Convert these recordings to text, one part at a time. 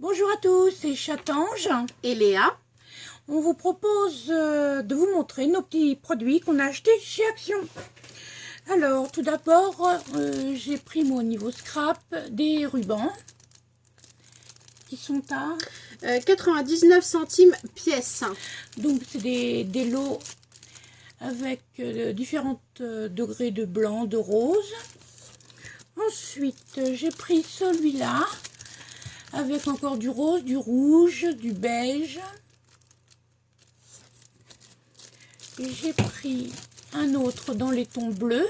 Bonjour à tous, c'est Chatange et Léa. On vous propose de vous montrer nos petits produits qu'on a achetés chez Action. Alors, tout d'abord, j'ai pris moi au niveau scrap des rubans qui sont à 99 centimes pièce. Donc, c'est des lots avec différents degrés de blanc, de rose. Ensuite, j'ai pris celui-là avec encore du rose, du rouge, du beige. Et j'ai pris un autre dans les tons bleus,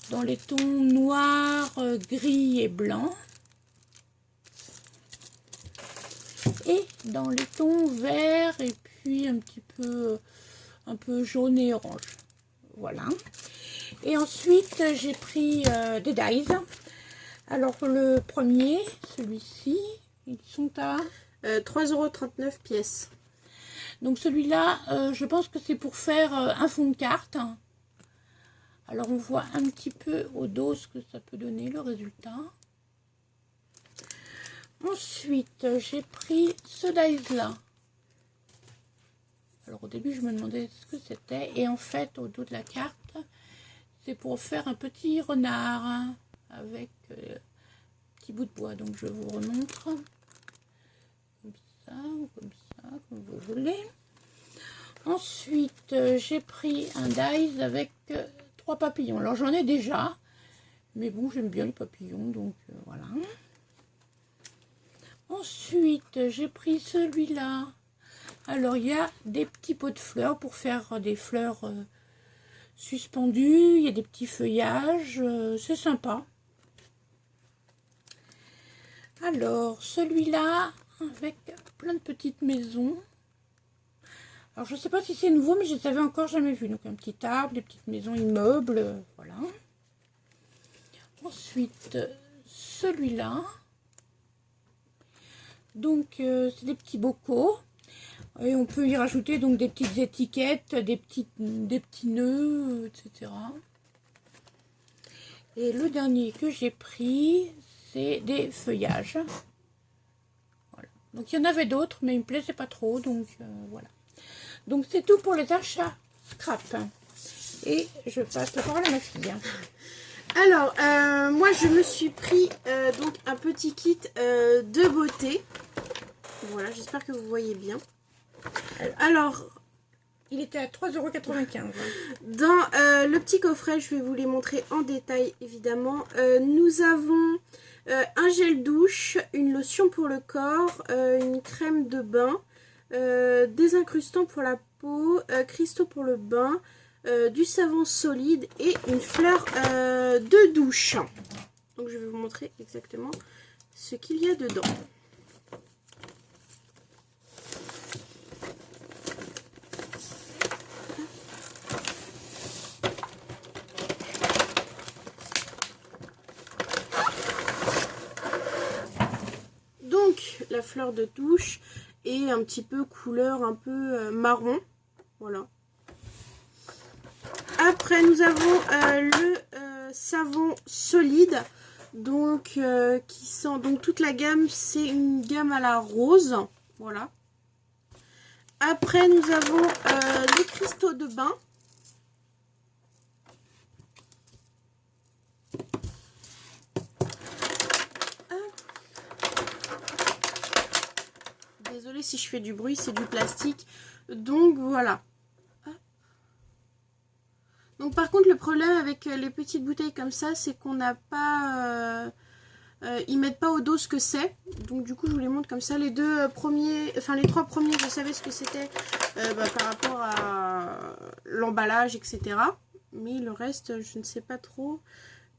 dans les tons noirs, gris et blanc, et dans les tons verts et puis un peu jaune et orange. Voilà. Et ensuite j'ai pris des dies. Alors le premier, celui-ci, ils sont à 3,39 € pièce. Donc celui-là, je pense que c'est pour faire un fond de carte. Alors on voit un petit peu au dos ce que ça peut donner, le résultat. Ensuite, j'ai pris ce dies-là. Alors au début, je me demandais ce que c'était. Et en fait, au dos de la carte, c'est pour faire un petit renard avec petit bout de bois. Donc je vous remontre. Comme ça ou comme ça, comme vous voulez. Ensuite, j'ai pris un dies avec 3 papillons. Alors j'en ai déjà, mais bon, j'aime bien les papillons, donc voilà. Ensuite, j'ai pris celui-là. Alors il y a des petits pots de fleurs pour faire des fleurs suspendues. Il y a des petits feuillages, c'est sympa. Alors celui-là avec plein de petites maisons. Alors je ne sais pas si c'est nouveau, mais je ne les avais encore jamais vu. Donc un petit arbre, des petites maisons immeubles, voilà. Ensuite celui-là. Donc c'est des petits bocaux. Et on peut y rajouter donc des petites étiquettes, des petits nœuds, etc. Et le dernier que j'ai pris, c'est des feuillages. Voilà. Donc il y en avait d'autres, mais ils ne me plaisaient pas trop, donc voilà. Donc c'est tout pour les achats scrap. Et je passe la parole à ma fille. Alors, moi je me suis pris donc un petit kit de beauté. Voilà, j'espère que vous voyez bien. Alors, il était à 3,95 €. Dans le petit coffret, je vais vous les montrer en détail évidemment. Nous avons un gel douche, une lotion pour le corps, une crème de bain, des incrustants pour la peau, cristaux pour le bain, du savon solide et une fleur de douche. Donc je vais vous montrer exactement ce qu'il y a dedans. Donc la fleur de douche et un petit peu couleur un peu marron. Voilà. Après nous avons le savon solide. Donc qui sent donc toute la gamme, c'est une gamme à la rose. Voilà. Après nous avons les cristaux de bain. Désolée si je fais du bruit, c'est du plastique. Donc voilà. Donc par contre le problème avec les petites bouteilles comme ça, c'est qu'on n'a pas... ils mettent pas au dos ce que c'est. Donc du coup je vous les montre comme ça. Les deux premiers, enfin les 3 premiers, je savais ce que c'était par rapport à l'emballage, etc. Mais le reste, je ne sais pas trop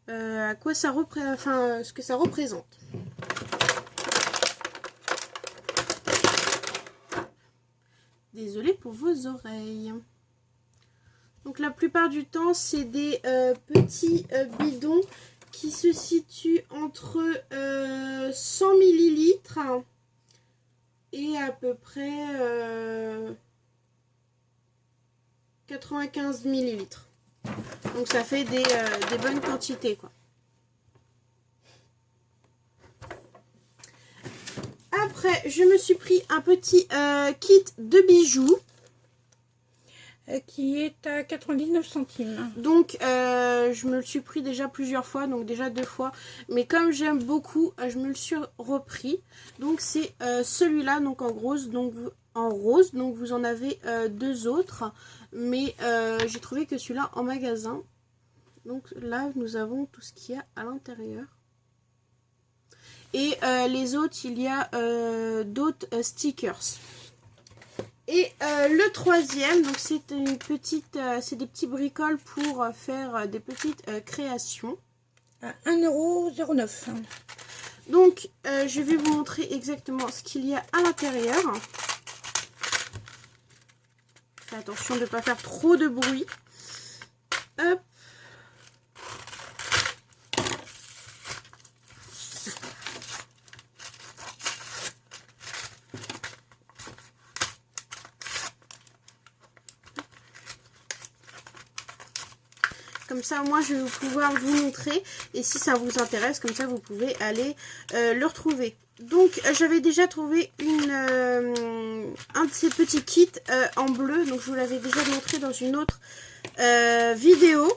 à quoi ça ce que ça représente. Désolée pour vos oreilles. Donc la plupart du temps, c'est des petits bidons qui se situent entre 100 ml et à peu près 95 ml. Donc ça fait des bonnes quantités, quoi. Après, je me suis pris un petit kit de bijoux. Qui est à 99 centimes. Donc, je me le suis pris déjà plusieurs fois, donc déjà 2 fois. Mais comme j'aime beaucoup, je me le suis repris. Donc, c'est celui-là, donc en rose. Donc, vous en avez 2 autres. Mais j'ai trouvé que celui-là en magasin. Donc là, nous avons tout ce qu'il y a à l'intérieur. Et les autres, il y a d'autres stickers. Et le troisième, donc c'est une petite, c'est des petits bricoles pour faire des petites créations. À 1,09 €. Donc je vais vous montrer exactement ce qu'il y a à l'intérieur. Faites attention de ne pas faire trop de bruit. Hop. Comme ça, moi, je vais pouvoir vous montrer. Et si ça vous intéresse, comme ça, vous pouvez aller le retrouver. Donc, j'avais déjà trouvé un de ces petits kits en bleu. Donc, je vous l'avais déjà montré dans une autre vidéo.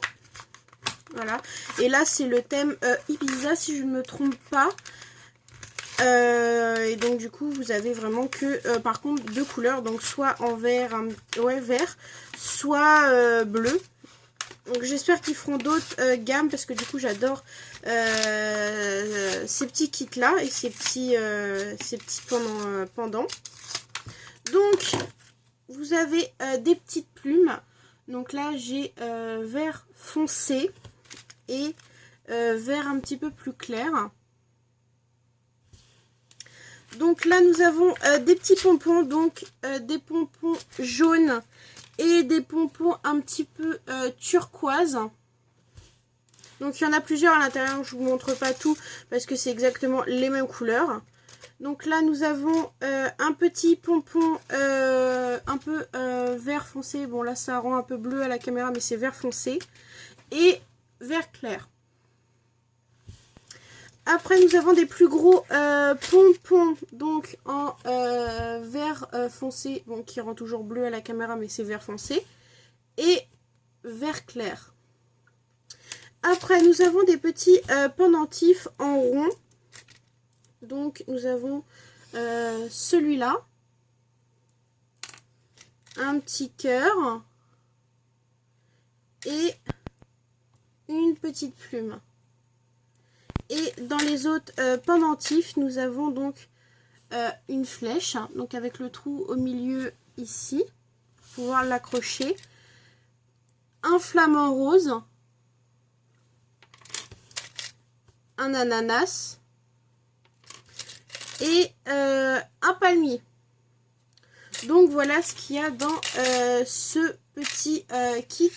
Voilà. Et là, c'est le thème Ibiza, si je ne me trompe pas. Et donc, du coup, vous avez vraiment que, par contre, 2 couleurs. Donc, soit en vert, vert, soit bleu. Donc j'espère qu'ils feront d'autres gammes parce que du coup j'adore ces petits kits là et ces petits pendants. Donc vous avez des petites plumes. Donc là j'ai vert foncé et vert un petit peu plus clair. Donc là nous avons des petits pompons, donc des pompons jaunes et des pompons un petit peu turquoise. Donc il y en a plusieurs à l'intérieur, je ne vous montre pas tout parce que c'est exactement les mêmes couleurs. Donc là nous avons un petit pompon un peu vert foncé. Bon là ça rend un peu bleu à la caméra mais c'est vert foncé. Et vert clair. Après nous avons des plus gros pompons donc en vert foncé, bon qui rend toujours bleu à la caméra mais c'est vert foncé, et vert clair. Après nous avons des petits pendentifs en rond, donc nous avons celui-là, un petit cœur et une petite plume. Et dans les autres pendentifs, nous avons donc une flèche, donc avec le trou au milieu ici, pour pouvoir l'accrocher. Un flamant rose, un ananas et un palmier. Donc voilà ce qu'il y a dans ce petit kit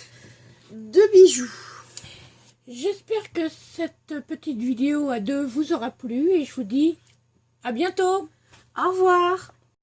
de bijoux. J'espère que cette petite vidéo à 2 vous aura plu et je vous dis à bientôt. Au revoir.